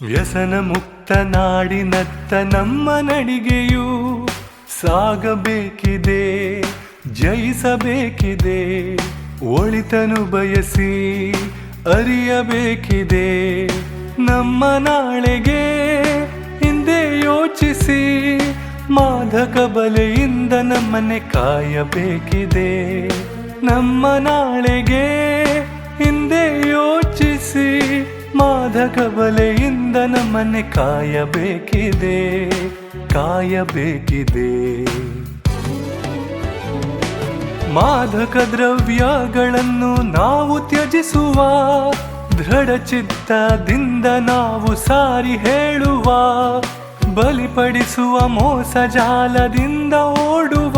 ವ್ಯಸನ ಮುಕ್ತ ನಾಡಿನತ್ತ ನಮ್ಮ ನಡಿಗೆಯು ಸಾಗಬೇಕಿದೆ, ಜಯಿಸಬೇಕಿದೆ. ಒಳಿತನು ಬಯಸಿ ಅರಿಯಬೇಕಿದೆ. ನಮ್ಮ ನಾಳೆಗೆ ಹಿಂದೆ ಯೋಚಿಸಿ ಮಾದಕ ಬಲೆಯಿಂದ ನಮ್ಮನ್ನೇ ಕಾಯಬೇಕಿದೆ. ನಮ್ಮ ನಾಳೆಗೆ ಹಿಂದೆ ಯೋಚಿಸಿ ಮಾದಕ ಬಲೆಯಿಂದ ನಮ್ಮನ್ನೇ ಕಾಯಬೇಕಿದೆ, ಕಾಯಬೇಕಿದೆ. ಮಾದಕ ದ್ರವ್ಯಗಳನ್ನು ನಾವು ತ್ಯಜಿಸುವ, ದೃಢಚಿತ್ತದಿಂದ ನಾವು ಸಾರಿ ಹೇಳುವ, ಬಲಿಪಡಿಸುವ ಮೋಸ ಜಾಲದಿಂದ ಓಡುವ,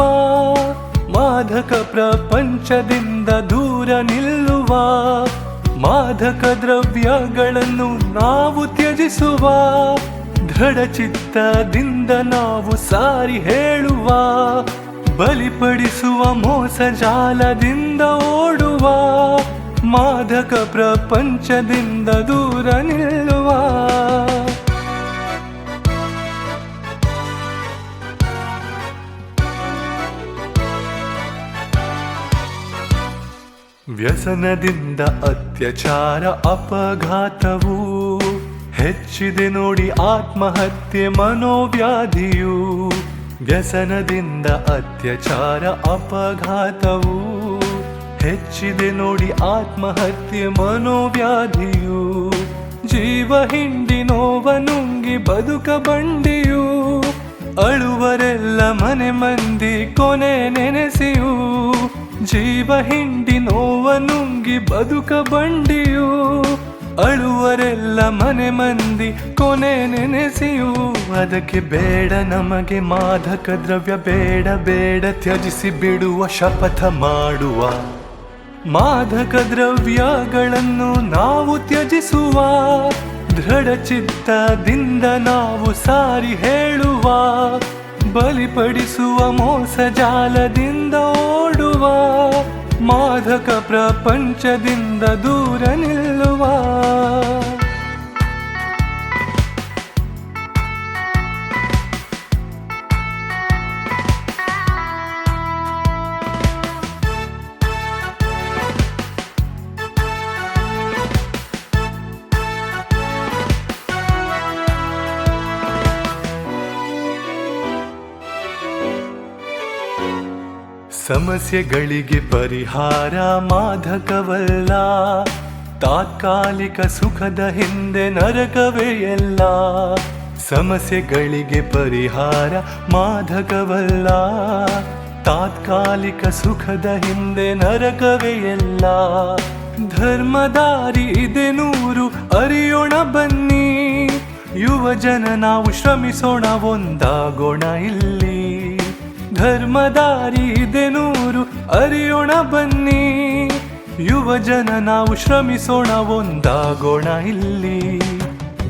ಮಾದಕ ಪ್ರಪಂಚದಿಂದ ದೂರ ನಿಲ್ಲುವ. ಮಾದಕ ದ್ರವ್ಯಗಳನ್ನು ನಾವು ತ್ಯಜಿಸುವ, ದೃಢಚಿತ್ತದಿಂದ ನಾವು ಸಾರಿ ಹೇಳುವ, ಬಲಿಪಡಿಸುವ ಮೋಸ ಜಾಲದಿಂದ ಓಡುವ, ಮಾದಕ ಪ್ರಪಂಚದಿಂದ ದೂರ ನಿಲ್ಲುವ. ವ್ಯಸನದಿಂದ ಅತ್ಯಾಚಾರ ಅಪಘಾತವು ಹೆಚ್ಚಿದೆ ನೋಡಿ, ಆತ್ಮಹತ್ಯೆ ಮನೋವ್ಯಾಧಿಯು. ವ್ಯಸನದಿಂದ ಅತ್ಯಾಚಾರ ಅಪಘಾತವು ಹೆಚ್ಚಿದೆ ನೋಡಿ, ಆತ್ಮಹತ್ಯೆ ಮನೋವ್ಯಾಧಿಯು. ಜೀವ ಹಿಂಡಿ ನೋವ ನುಂಗಿ ಬದುಕ ಬಂಡಿಯು, ಅಳುವರೆಲ್ಲ ಮನೆ ಮಂದಿ ಕೊನೆ ನೆನೆಸಿಯು. ಜೀವ ಹಿಂಡಿ ನೋವ ನುಂಗಿ ಬದುಕ ಬಂಡಿಯು, ಅಳುವರೆಲ್ಲ ಮನೆ ಮಂದಿ ಕೊನೆ ನೆನೆಸಿಯು. ಅದಕ್ಕೆ ಬೇಡ ನಮಗೆ ಮಾದಕ ದ್ರವ್ಯ, ಬೇಡ ಬೇಡ ತ್ಯಜಿಸಿ ಬಿಡುವ ಶಪಥ ಮಾಡುವ. ಮಾದಕ ದ್ರವ್ಯಗಳನ್ನು ನಾವು ತ್ಯಜಿಸುವ, ದೃಢಚಿತ್ತದಿಂದ ನಾವು ಸಾರಿ ಹೇಳುವ, ಬಲಿಪಡಿಸುವ ಮೋಸ ಜಾಲದಿಂದ ಓಡುವ, ಮಾದಕ ಪ್ರಪಂಚದಿಂದ ದೂರ ನಿಲ್ಲುವ. ಸಮಸ್ಯೆಗಳಿಗೆ ಪರಿಹಾರ ಮಾದಕವಲ್ಲ, ತಾತ್ಕಾಲಿಕ ಸುಖದ ಹಿಂದೆ ನರಕವೇ ಎಲ್ಲ. ಸಮಸ್ಯೆಗಳಿಗೆ ಪರಿಹಾರ ಮಾದಕವಲ್ಲ, ತಾತ್ಕಾಲಿಕ ಸುಖದ ಹಿಂದೆ ನರಕವೇ ಎಲ್ಲ. ಧರ್ಮದಾರಿ ಇದೆ ನೂರು, ಅರಿಯೋಣ ಬನ್ನಿ. ಯುವ ಜನ ನಾವು ಶ್ರಮಿಸೋಣ, ಒಂದಾಗೋಣ ಇಲ್ಲಿ. ಧರ್ಮದಾರಿ ಇದೆ ನೂರು, ಅರಿಯೋಣ ಬನ್ನಿ. ಯುವ ಜನ ನಾವು ಶ್ರಮಿಸೋಣ, ಒಂದಾಗೋಣ ಇಲ್ಲಿ.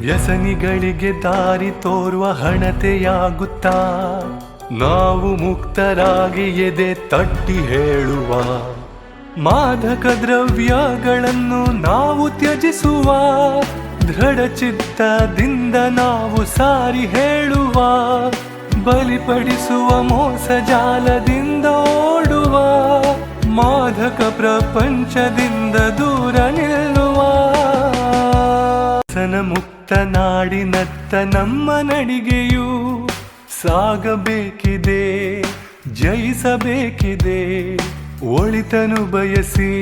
ವ್ಯಸನಿಗಳಿಗೆ ದಾರಿ ತೋರುವ ಹಣತೆಯಾಗುತ್ತಾ ನಾವು ಮುಕ್ತರಾಗಿ ಎದೆ ತಟ್ಟಿ ಹೇಳುವ. ಮಾದಕ ದ್ರವ್ಯಗಳನ್ನು ನಾವು ತ್ಯಜಿಸುವ, ದೃಢಚಿತ್ತದಿಂದ ನಾವು ಸಾರಿ ಹೇಳುವ, ಬಲಿಪಡಿಸುವ ಮೋಸ ಜಾಲದಿಂದ ಓಡುವ, ಮಾದಕ ಪ್ರಪಂಚದಿಂದ ದೂರ ನಿಲ್ಲುವ. ವ್ಯಸನ ಮುಕ್ತ ನಾಡಿನತ್ತ ನಮ್ಮ ನಡಿಗೆಯು ಸಾಗಬೇಕಿದೆ, ಜಯಿಸಬೇಕಿದೆ. ಒಳಿತನು ಬಯಸಿ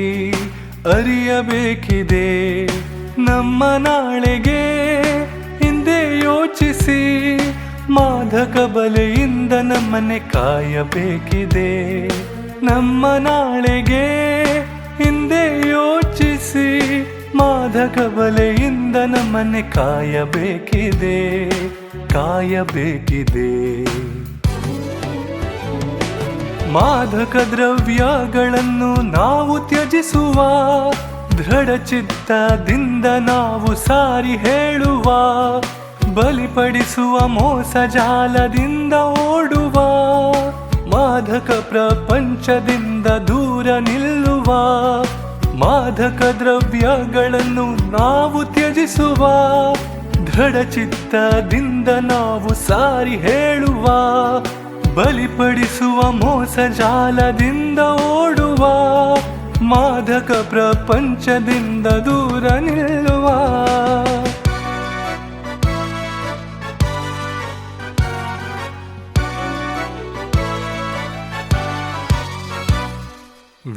ಅರಿಯಬೇಕಿದೆ. ನಮ್ಮ ನಾಳೆಗೆ ಹಿಂದೆ ಯೋಚಿಸಿ ಮಾದಕ ಬಲೆಯಿಂದ ನಮ್ಮನ್ನೇ ಕಾಯಬೇಕಿದೆ. ನಮ್ಮ ನಾಳೆಗೆ ಹಿಂದೆ ಯೋಚಿಸಿ ಮಾದಕ ಬಲೆಯಿಂದ ನಮ್ಮನ್ನೇ ಕಾಯಬೇಕಿದೆ, ಕಾಯಬೇಕಿದೆ. ಮಾದಕ ದ್ರವ್ಯಗಳನ್ನು ನಾವು ತ್ಯಜಿಸುವ, ದೃಢಚಿತ್ತದಿಂದ ನಾವು ಸಾರಿ ಹೇಳುವ, ಬಲಿಪಡಿಸುವ ಮೋಸ ಜಾಲದಿಂದ ಓಡುವ, ಮಾದಕ ಪ್ರಪಂಚದಿಂದ ದೂರ ನಿಲ್ಲುವ. ಮಾದಕ ದ್ರವ್ಯಗಳನ್ನು ನಾವು ತ್ಯಜಿಸುವ, ದೃಢಚಿತ್ತದಿಂದ ನಾವು ಸಾರಿ ಹೇಳುವ, ಬಲಿಪಡಿಸುವ ಮೋಸ ಜಾಲದಿಂದ ಓಡುವ, ಮಾದಕ ಪ್ರಪಂಚದಿಂದ ದೂರ ನಿಲ್ಲುವ.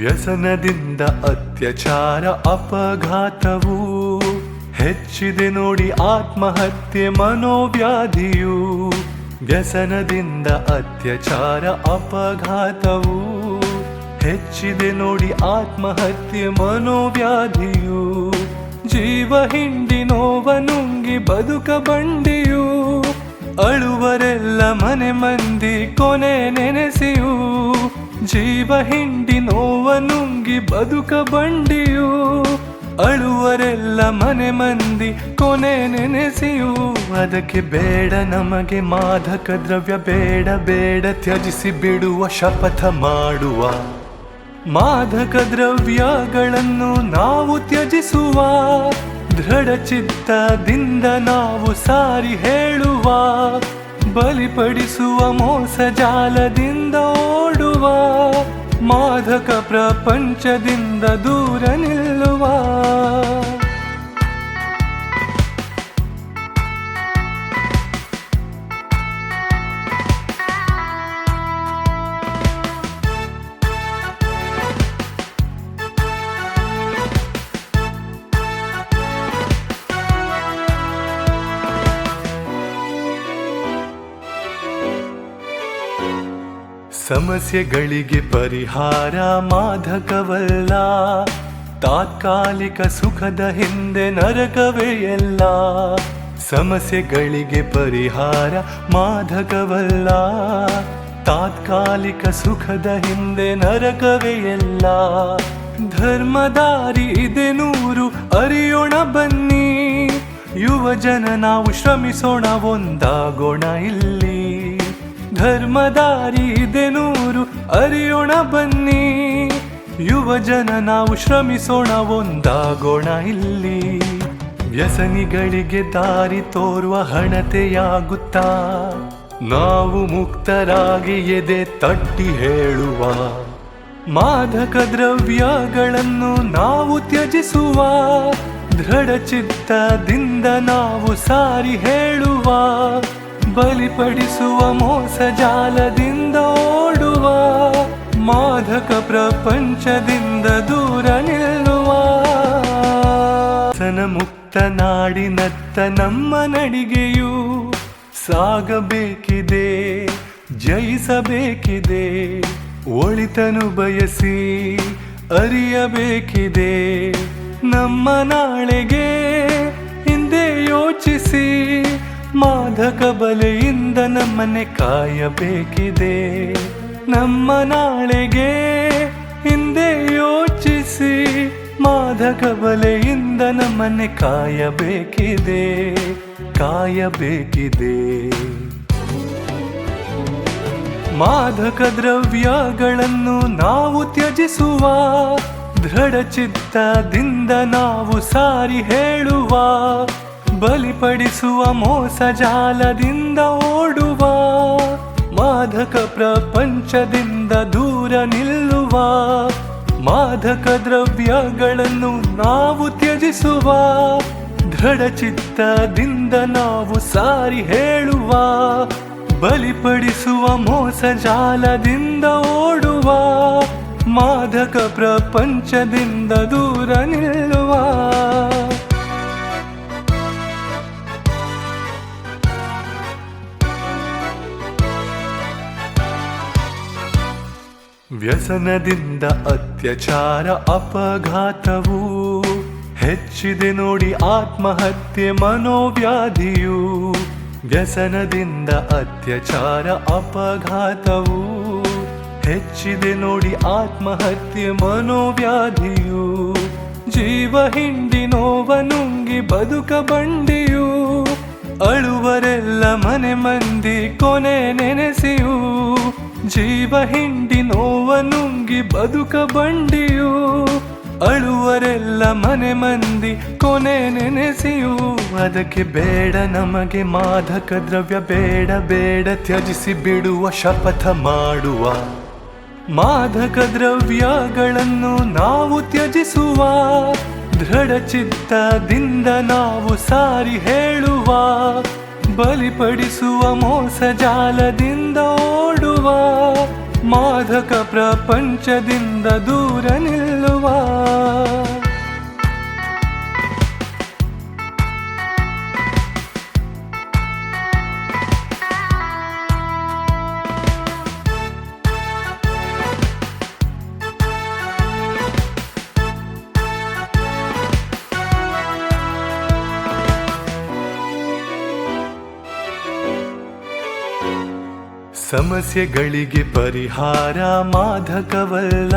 ವ್ಯಸನದಿಂದ ಅತ್ಯಾಚಾರ ಅಪಘಾತವು ಹೆಚ್ಚಿದೆ ನೋಡಿ, ಆತ್ಮಹತ್ಯೆ ಮನೋವ್ಯಾಧಿಯು. ವ್ಯಸನದಿಂದ ಅತ್ಯಾಚಾರ ಅಪಘಾತವು ಹೆಚ್ಚಿದೆ ನೋಡಿ, ಆತ್ಮಹತ್ಯೆ ಮನೋವ್ಯಾಧಿಯು. ಜೀವ ಹಿಂಡಿ ನೋವ ನುಂಗಿ ಬದುಕ ಬಂಡಿಯು, ಅಳುವರೆಲ್ಲ ಮನೆ ಮಂದಿ ಕೊನೆ ನೆನೆಸಿಯು. ಜೀವ ಹಿಂಡಿ ನೋವ ನುಂಗಿ ಬದುಕ ಬಂಡಿಯು, ಅಳುವರೆಲ್ಲ ಮನೆ ಮಂದಿ ಕೊನೆ ನೆನೆಸಿಯು. ಅದಕ್ಕೆ ಬೇಡ ನಮಗೆ ಮಾದಕ ದ್ರವ್ಯ, ಬೇಡ ಬೇಡ ತ್ಯಜಿಸಿ ಬಿಡುವ ಶಪಥ ಮಾಡುವ. ಮಾದಕ ದ್ರವ್ಯಗಳನ್ನು ನಾವು ತ್ಯಜಿಸುವ, ದೃಢಚಿತ್ತದಿಂದ ನಾವು ಸಾರಿ ಹೇಳುವ, ಬಲಿಪಡಿಸುವ ಮೋಸ ಜಾಲದಿಂದ ಓಡುವ, ಮಾದಕ ಪ್ರಪಂಚದಿಂದ ದೂರ ನಿಲ್ಲುವ. ಸಮಸ್ಯೆಗಳಿಗೆ ಪರಿಹಾರ ಮಾದಕವಲ್ಲ, ತಾತ್ಕಾಲಿಕ ಸುಖದ ಹಿಂದೆ ನರಕವೇ ಎಲ್ಲ. ಸಮಸ್ಯೆಗಳಿಗೆ ಪರಿಹಾರ ಮಾದಕವಲ್ಲ, ತಾತ್ಕಾಲಿಕ ಸುಖದ ಹಿಂದೆ ನರಕವೇ ಎಲ್ಲ. ಧರ್ಮದಾರಿ ಇದೆ ನೂರು ಅರಿಯೋಣ ಬನ್ನಿ, ಯುವ ಜನ ನಾವು ಶ್ರಮಿಸೋಣ ಒಂದಾಗೋಣ ಇಲ್ಲಿ. ಧರ್ಮದಾರಿ ಇದೆ ನೂರು ಅರಿಯೋಣ ಬನ್ನಿ, ಯುವ ಜನ ನಾವು ಶ್ರಮಿಸೋಣ ಒಂದಾಗೋಣ ಇಲ್ಲಿ. ವ್ಯಸನಿಗಳಿಗೆ ದಾರಿ ತೋರುವ ಹಣತೆಯಾಗುತ್ತಾ, ನಾವು ಮುಕ್ತರಾಗಿ ಎದೆ ತಟ್ಟಿ ಹೇಳುವ, ಮಾದಕ ದ್ರವ್ಯಗಳನ್ನು ನಾವು ತ್ಯಜಿಸುವ, ದೃಢಚಿತ್ತದಿಂದ ನಾವು ಸಾರಿ ಹೇಳುವ, ಬಲಿಪಡಿಸುವ ಮೋಸ ಜಾಲದಿಂದ ಓಡುವ, ಮಾದಕ ಪ್ರಪಂಚದಿಂದ ದೂರ ನಿಲ್ಲುವ. ವ್ಯಸನ ಮುಕ್ತ ನಾಡಿನತ್ತ ನಮ್ಮ ನಡಿಗೆಯು ಸಾಗಬೇಕಿದೆ, ಜಯಿಸಬೇಕಿದೆ. ಒಳಿತನು ಬಯಸಿ ಅರಿಯಬೇಕಿದೆ, ನಮ್ಮ ನಾಳೆಗೆ ಹಿಂದೆ ಯೋಚಿಸಿ, ಮಾದಕ ಬಲೆಯಿಂದ ನಮ್ಮನ್ನೇ ಕಾಯಬೇಕಿದೆ. ನಮ್ಮ ನಾಳೆಗೆ ಹಿಂದೆ ಯೋಚಿಸಿ, ಮಾದಕ ಬಲೆಯಿಂದ ನಮ್ಮನ್ನೇ ಕಾಯಬೇಕಿದೆ, ಕಾಯಬೇಕಿದೆ. ಮಾದಕ ದ್ರವ್ಯಗಳನ್ನು ನಾವು ತ್ಯಜಿಸುವ, ದೃಢಚಿತ್ತದಿಂದ ನಾವು ಸಾರಿ ಹೇಳುವ, ಬಲಿಪಡಿಸುವ ಮೋಸ ಜಾಲದಿಂದ ಓಡುವ, ಮಾದಕ ಪ್ರಪಂಚದಿಂದ ದೂರ ನಿಲ್ಲುವ. ಮಾದಕ ದ್ರವ್ಯಗಳನ್ನು ನಾವು ತ್ಯಜಿಸುವ, ದೃಢಚಿತ್ತದಿಂದ ನಾವು ಸಾರಿ ಹೇಳುವ, ಬಲಿಪಡಿಸುವ ಮೋಸ ಜಾಲದಿಂದ ಓಡುವ, ಮಾದಕ ಪ್ರಪಂಚದಿಂದ ದೂರ ನಿಲ್ಲುವ. ವ್ಯಸನದಿಂದ ಅತ್ಯಾಚಾರ ಅಪಘಾತವು ಹೆಚ್ಚಿದೆ ನೋಡಿ, ಆತ್ಮಹತ್ಯೆ ಮನೋವ್ಯಾಧಿಯು. ವ್ಯಸನದಿಂದ ಅತ್ಯಾಚಾರ ಅಪಘಾತವು ಹೆಚ್ಚಿದೆ ನೋಡಿ, ಆತ್ಮಹತ್ಯೆ ಮನೋವ್ಯಾಧಿಯು. ಜೀವ ಹಿಂಡಿ ನೋವ ನುಂಗಿ ಬದುಕ ಬಂಡಿಯು, ಅಳುವರೆಲ್ಲ ಮನೆ ಮಂದಿ ಕೊನೆ ನೆನೆಸಿಯು. ಜೀವ ಹಿಂಡಿ ನೋವ ನುಂಗಿ ಬದುಕ ಬಂಡಿಯು, ಅಳುವರೆಲ್ಲ ಮನೆ ಮಂದಿ ಕೊನೆ ನೆನೆಸಿಯೂ ಅದಕ್ಕೆ ಬೇಡ ನಮಗೆ ಮಾದಕ ದ್ರವ್ಯ ಬೇಡ ಬೇಡ ತ್ಯಜಿಸಿ ಬಿಡುವ ಶಪಥ ಮಾಡುವ ಮಾದಕ ದ್ರವ್ಯಗಳನ್ನು ನಾವು ತ್ಯಜಿಸುವ ದೃಢ ಚಿತ್ತದಿಂದ ನಾವು ಸಾರಿ ಹೇಳುವ ಬಲಿಪಡಿಸುವ ಮೋಸ ಜಾಲದಿಂದ ಓಡುವ ಮಾದಕ ಪ್ರಪಂಚದಿಂದ ದೂರ ನಿಲ್ಲುವ ಸಮಸ್ಯೆಗಳಿಗೆ ಪರಿಹಾರ ಮಾದಕವಲ್ಲ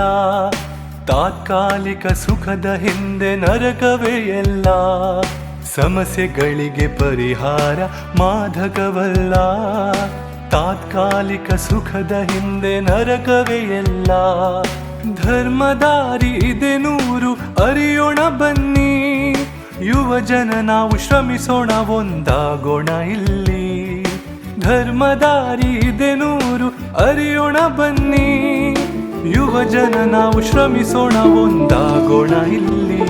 ತಾತ್ಕಾಲಿಕ ಸುಖದ ಹಿಂದೆ ನರಕವೇ ಎಲ್ಲ ಸಮಸ್ಯೆಗಳಿಗೆ ಪರಿಹಾರ ಮಾದಕವಲ್ಲ ತಾತ್ಕಾಲಿಕ ಸುಖದ ಹಿಂದೆ ನರಕವೇ ಎಲ್ಲ ಧರ್ಮದಾರಿ ಇದೆ ನೂರು ಅರಿಯೋಣ ಬನ್ನಿ ಯುವ ಜನ ನಾವು ಶ್ರಮಿಸೋಣ ಒಂದಾಗೋಣ ಇಲ್ಲಿ ಧರ್ಮದಾರಿ ಇದೆ ನೂರು ಅರಿಯೋಣ ಬನ್ನಿ ಯುವ ಜನ ನಾವು ಶ್ರಮಿಸೋಣ ಒಂದಾಗೋಣ ಇಲ್ಲಿ